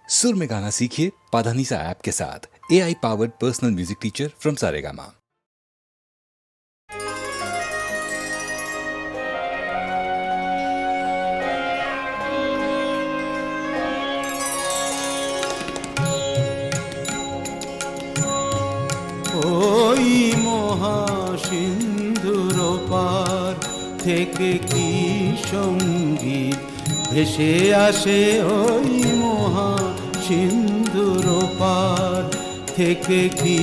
सुर में गाना सीखिए पाधानीसा ऐप के साथ। AI powered personal music teacher from Saregama. ওই মহাসিন্ধুর পার থেকে কি সঙ্গীত ভেসে আসে, ওই মহাসিন্ধুর পার থেকে কি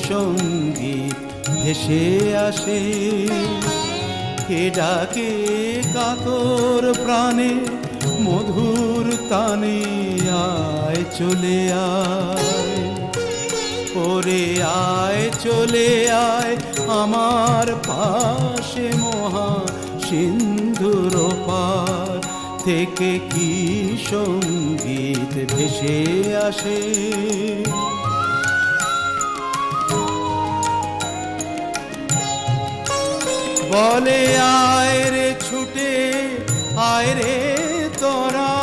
সঙ্গীত ভেসে আসে। কে ডাকে কাতর প্রাণে মধুর তানে, আয় চলে আয় ওরে আয় চলে আয় আমার পাশে, মহাসিন্ধুর পার থেকে কি সঙ্গীত ভেসে আসে। বলে আয় রে ছুটে আয় রে তোরা,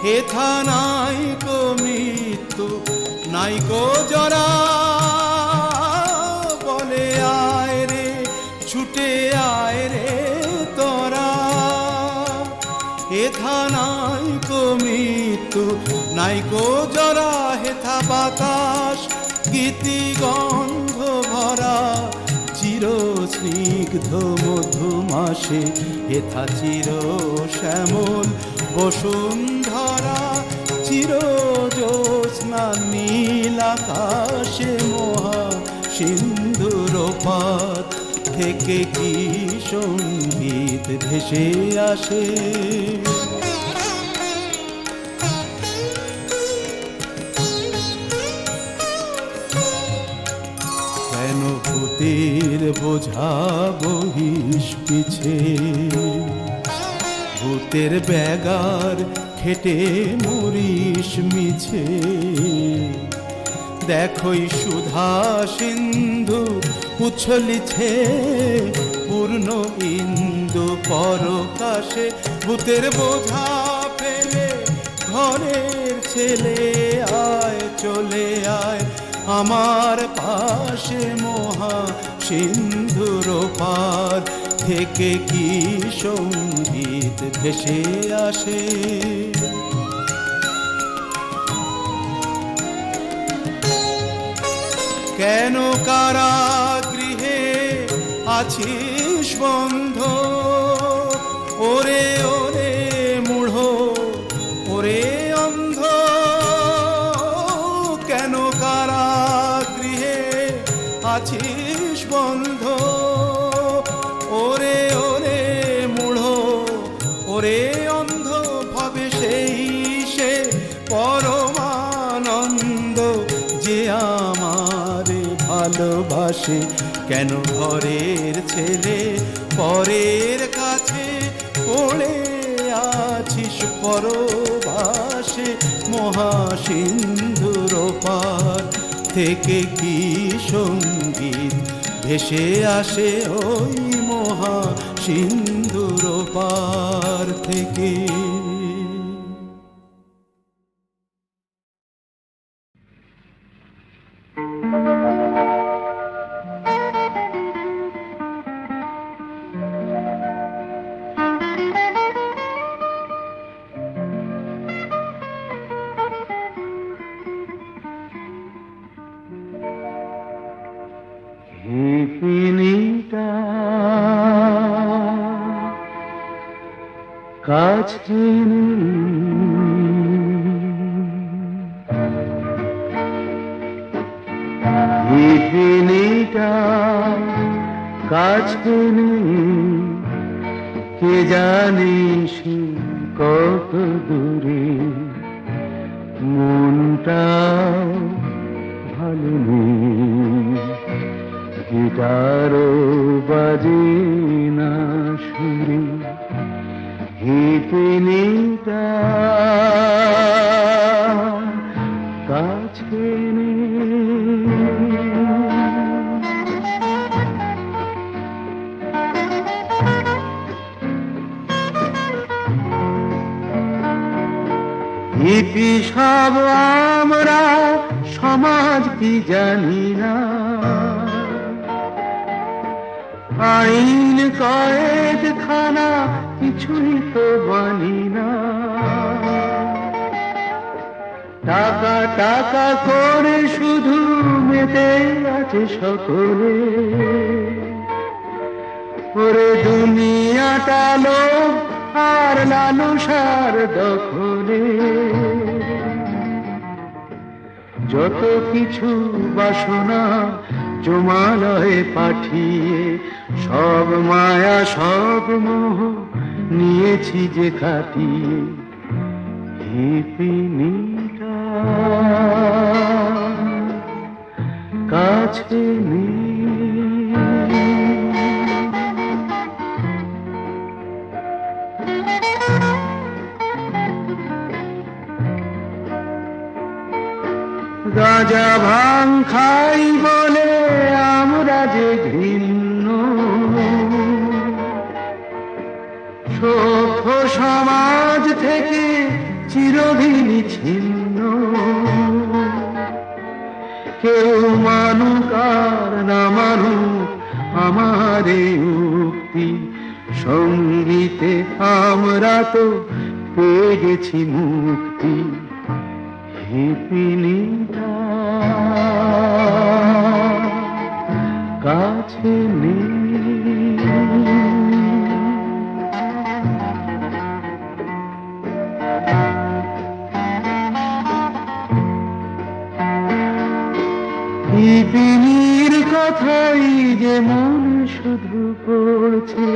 হেথা নাই কো মৃত্যু নাই কো জরা। বলে আয় রে ছুটে আয় রে তোরা, হেথা নাই কো মৃত্যু নাই কো জরা। হেথা বাতাস গীতি গন্ধ ভরা, চির স্নিগ্ধ মধুমাসে হেথা চির শ্যামল বসুন্ধরা। চির জ্যোৎস্না নীল আকাশে মহাসিন্ধুর পার থেকে কি সঙ্গীত ভেসে আসে। কেন ভূতের বোঝা বহিস পিছে, ভূতের ব্যাগার খেটে মরিস মিছে। দেখোই সুধা সিন্ধু উছলিছে পূর্ণ ইন্দু পরকাশে। ভূতের বোঝা ফেলে ঘরের ছেলে, আয় চলে আয় আমার পাশে, মহাসিন্ধুর পার থেকে কি সঙ্গীত ভেসে আসে। কেন কারাগৃহে আছিস বন্ধ, ওরে ওরে মূঢ় ওরে অন্ধ। কেন কারাগৃহে আছিস বন্ধ, ওরে ওরে মূঢ় ওরে অন্ধ। ভাবে সেই সে পরমানন্দ যে আমারে ভালোবাসে। কেন ঘরের ছেলে পরের কাছে পড়ে আছিস পরবাসে, মহাসিন্ধুর পার থেকে কি সঙ্গীত ভেসে আসে, ওই মহাসিন্ধুর পার থেকে। কাছে কাছে কে জানিস কত দূরে, মনটা ভালো নেই, গিটারও বাজে না সুরে। হিপিনিটা কাছে লিপি সব আমরা, সমাজ কি জানি না, আইন কয়েদ খানা কিছুই তো মানি না। টাকা টাকা করে শুধু মেতে আছে সকলে, ওরে দুনিয়াটা লোভ আর লালসার দখলে। যত কিছু বাসনা জমালয়ে পাঠিয়ে, সব মায়া সব মোহ নিয়েছি যে কাটিয়ে। হিপিনিটা কাছে নেই, গাঁজা ভাং খাই বলে আমরা যে ঘৃণ্য, সভ্য সমাজ থেকে চিরদিন ছিন্ন। কেউ মানুক আর না মানুক আমার এই উক্তি, সঙ্গীতে আমরা তো পেয়ে গেছি মুক্তি। হিপিনিটা কাছে নেই, হিপিনির কথাই যে মন শুধু পড়ছে,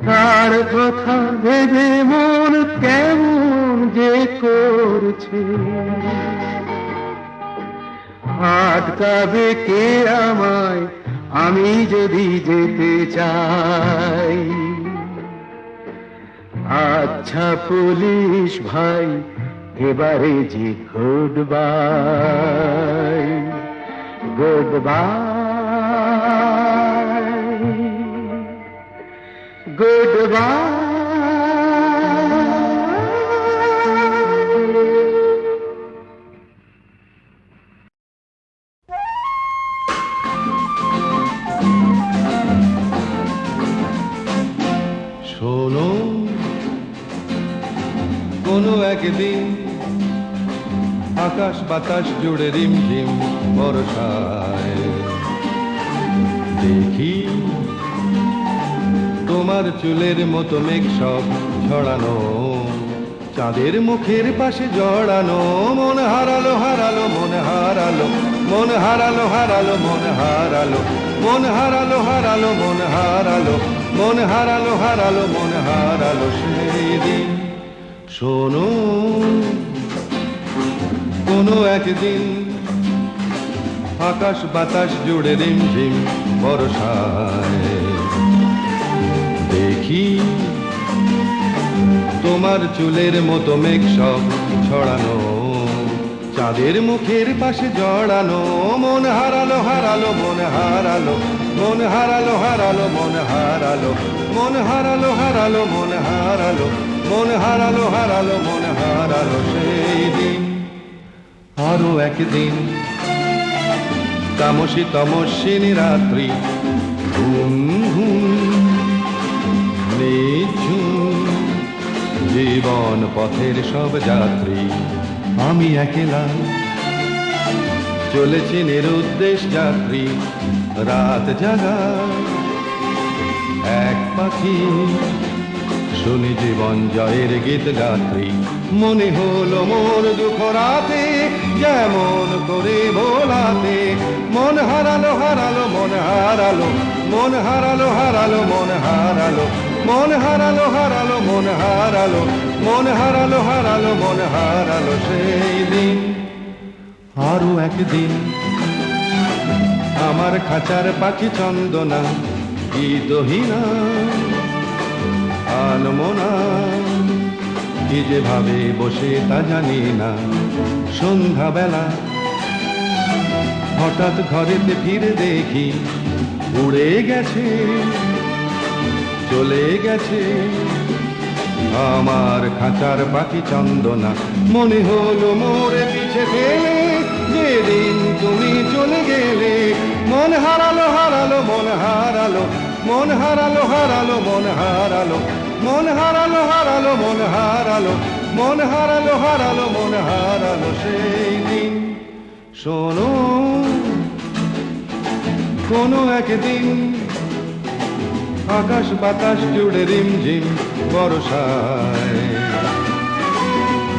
তার কথা ভেবে মন কেমন যে করছে। আটকাবে কে আমায় আমি যদি যেতে চাই? আচ্ছা পুলিশ ভাই, এবারে যে good bye, good bye, good bye. শোনো, কোনো একদিন আকাশ বাতাস জুড়ে রিমঝিম বর্ষায় দেখি তোমার চুলের মতো মেঘ সব ছড়ানো, চাঁদের মুখের পাশে জড়ানো। মন হারালো হারালো মন হারালো, মন হারালো হারালো মন হারালো, মন হারালো হারালো মন হারালো, মন হারালো হারালো মন হারালো সেই দিন। শোনো, কোনো একদিন আকাশ বাতাস জুড়ে রিমঝিম বর্ষায় দেখি তোমার চুলের মতো মেঘ সব ছড়ানো, চাঁদের মুখের পাশে জড়ানো। মন হারালো হারালো মন হারালো, মন হারালো হারালো মন হারালো, মন হারালো হারালো মন হারালো, মন হারালো হারালো মন হারালো সেই দিন। আরো একদিন তামসী তমস্বিনী রাত্রি, ঘুম ঘুম নিঝুম জীবন পথের সব যাত্রী। আমি একলা চলেছি নিরুদ্দেশ যাত্রী, রাত জাগা এক পাখি, শুনি জীবন জয়ের গীত গাত্রী। মনে হলো মোর দুঃখ রাতে যেমন করে ভোলাতে, মন হারালো হারালো মন হারালো, মন হারালো হারালো মন হারালো, মন হারালো হারালো মন হারালো, মন হারালো হারালো মন হারালো সেই দিন। আরো একদিন আমার খাঁচার পাখি চন্দনা গীতহীনা আনমনা, কি যে ভাবে বসে তা জানি না। সন্ধ্যাবেলা হঠাৎ ঘরেতে ফিরে দেখি উড়ে গেছে চলে গেছে আমার খাঁচার পাখি চন্দনা, মনে হলো মোরে পিছে ফেলে যেদিন তুমি চলে গেলে। মন হারালো হারালো মন হারালো, মন হারালো হারালো মন হারালো, মন হারালো হারালো মন হারালো, মন হারালো হারালো মন হারালো সেই দিন। শোনো কোনো একদিন আকাশ বাতাস জুড়ে রিমঝিম বর্ষায়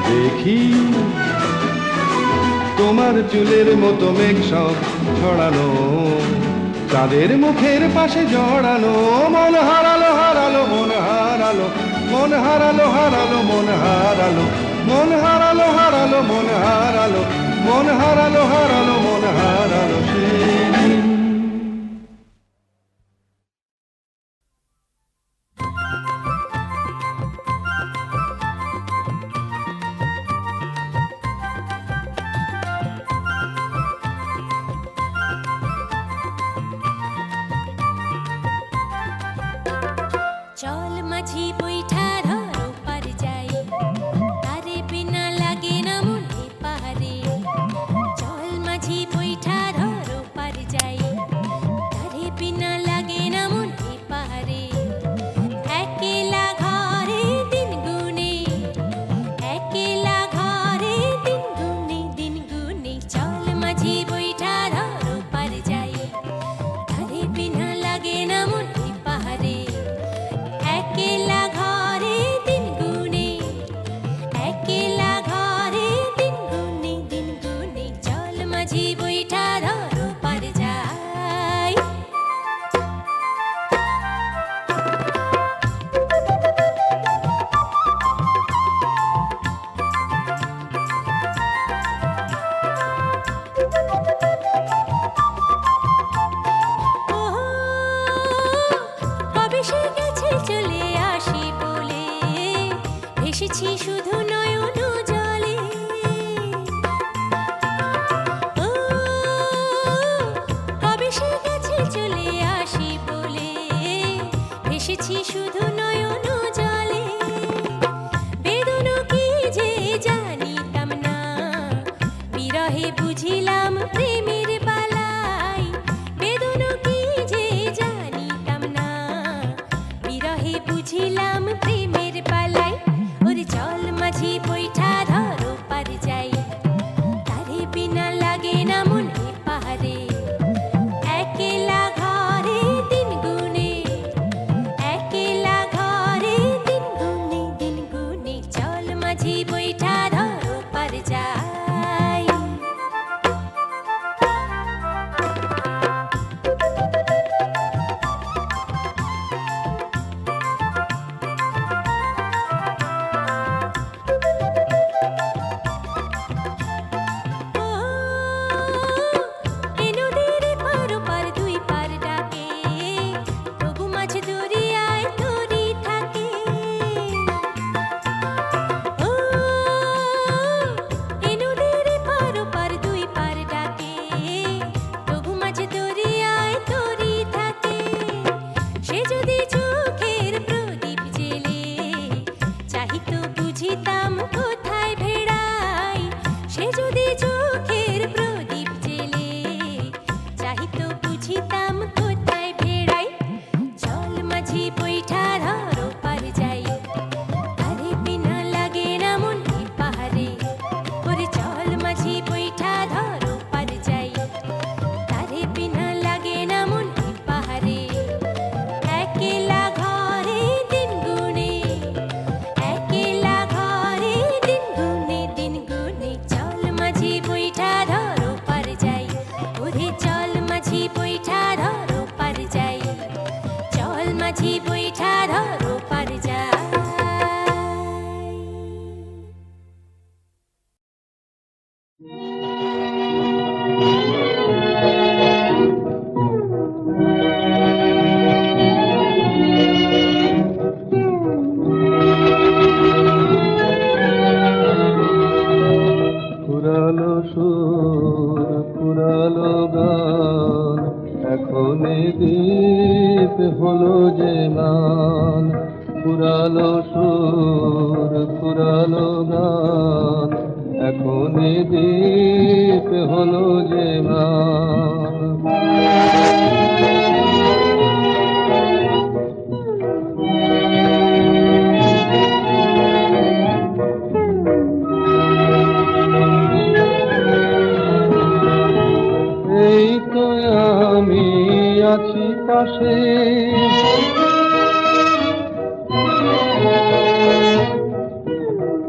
দেখি তোমার চুলের মতো মেঘ সব ছড়ানো, চাঁদের মুখের পাশে জড়ানো। মন হারালো হারালো মন হারালো, মন হারালো হারালো মন হারালো, মন হারালো হারালো মন হারালো, মন হারালো হারালো মন হারালো সেই দিন। চল মাঝি বৈঠা ধরো পার যাই, তারে বিনা লাগে না মনে পারে। চল মাঝি বৈঠা ধরো পার যাই, তারে বিনা লাগে না মনে পারে। একেলা ঘরে দিন গুনে, একেলা ঘরে দিন গুনে, দিন গুনে। চল মাঝি বৈঠা ধরো পার যাই, তারে বিনা লাগে না মনে পারে। একেলা ঘরে দিন গুনে, একেলা ঘরে দিন গুনে, দিন গুনে। চল মাঝি বৈঠা ধরো পার যাই। কবে সে গেছে চলে আসি বলে, ভেসেছি শুধু নয়ন জলে। ও কবে সে গেছে চলে আসি বলে, ভেসেছি শুধু নয়ন জলে। বেদনা কি যে জানিতাম না, বিরহে বুঝিলাম প্রেমের বালাই। বেদনা কি যে জানিতাম না, বিরহে বুঝিলাম প্রেমের বালাই। ওরে চল মাঝি বৈঠা ধরো পার যাই, তারে বিনা লাগে না মনে পারে। একেলা ঘরে দিন গুনে, একেলা ঘরে দিন গুনে, দিন গুনে। চল মাঝি বৈঠা ধরো পার যাই। এ নদীর পার পার দুই পার ডাকে, তবু মাঝ দরিয়ায় তরি থাকে। ও এ নদীর পার পার দুই পার ডাকে, তবু মাঝ দরিয়ায় তরি থাকে। সে যদি চোখের প্রদীপ জেলে চাহিত বুঝিতাম কোথায় ভেড়াই। সে যদি চোখের প্রদীপ জেলে চাহিত বুঝিতাম কোথায় ভেড়াই। চল মাঝি বৈঠা ধরো পার যাই, তারে বিনা লাগে না মনে পারে। ওরে চল মাঝি বৈঠা ধরো পার যাই, তারে বিনা লাগে না মনে পারে। একেলা ঘরে দিন গুনে, একেলা ঘরে দিন গুনে, দিন গুনে। চল মাঝি বৈঠা ধরো পার যাই, ওরে চল মাঝি বৈঠা ধরো পার যাই, চল মাঝি বৈঠা ধরো পার যাই। পুরালো সুর পুরালো গান, এখন দ্বীপ হলো যে মান। পুরালো সুর ফুরালো গান, এখন এ দ্বীপ হলো যে ম্লান। এই তো আমি আছি পাশে,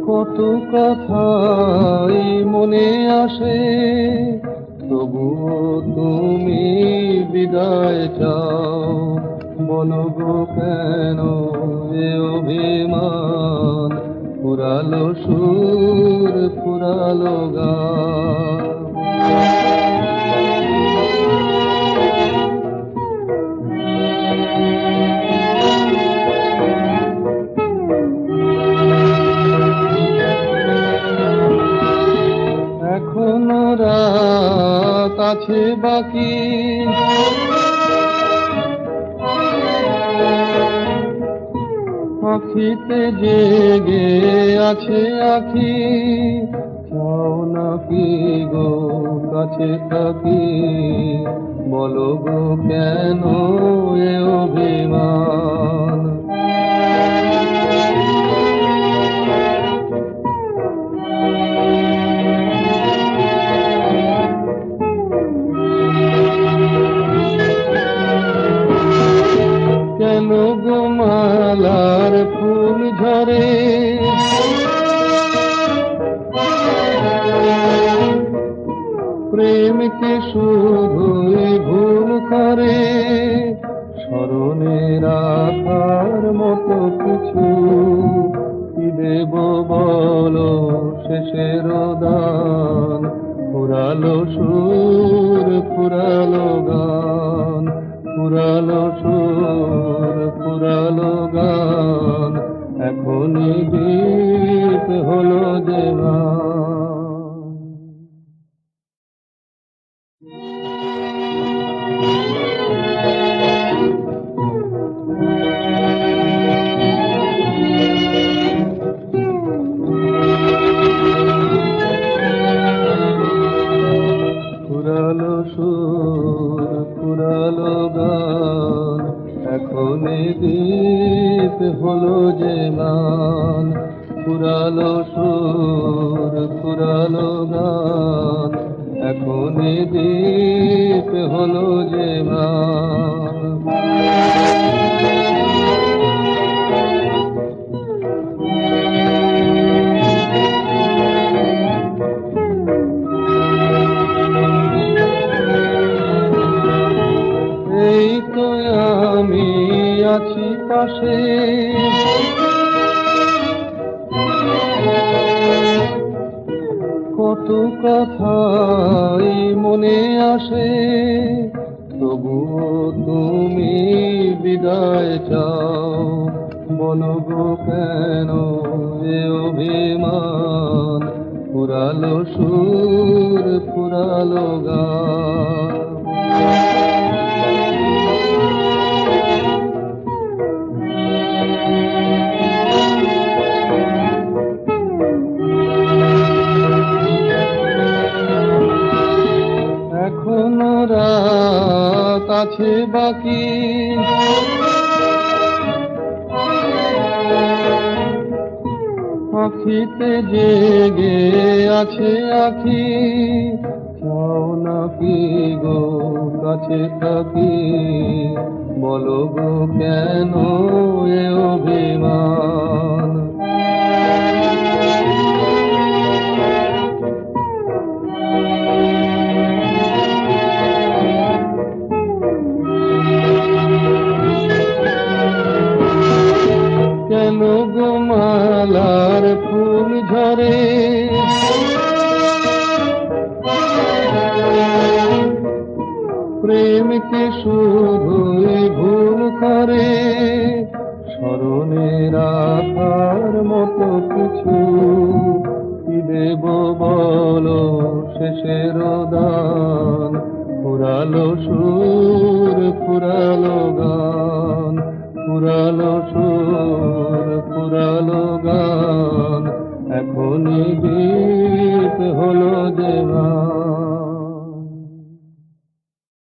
কত কথাই মনে আসে, তবুও তুমি বিদায় চাও, বলো গো কেন এ অভিমান, ফুরালো সুর ফুরালো গান। এখনো রাত আছে বাকি, আখিতে জেগে আছে আখি, চাও নাকি গো কাছে থাকি, বলো গো কেন এ অভিমান। কেন গো মালার ফুল ঝরে, প্রেমকে শুধুই ভুল করে, স্মরণে রাখার মতো কিছু কি দেব বলো শেষের দান, ফুরালো সুর ফুরালো গান, ফুরালো সুর ফুরালো গান, এখনই দ্বীপ হলো যে ম্লান। ফুরালো সুর ফুরালো গান, এখন দ্বীপ হলো যে ম্লান, ফুরালো সুর ফুরালো গান, এখন দ্বীপ হলো যে ম্লান। এই তো আমি আছি পাশে, কত কথাই মনে আসে, তবুও তুমি বিদায় চাও, বলো গো কেন এ অভিমান, ফুরালো সুর ফুরালো গান। এখনো রাত আছে বাকি, আখিতে জেগে আছে আখি, চাও নাকি গো কাছে থাকি, বলো গো কেন এ অভিমান। কেন গো মালার ফুল ঝরে, প্রেমকে শুধুই ভুল করে, স্মরণে রাখার মতো কিছু কি দেব বলো শেষের দান, ফুরালো সুর ফুরালো গান, ফুরালো সুর ফুরালো গান, এখন গীত হলো যে গান।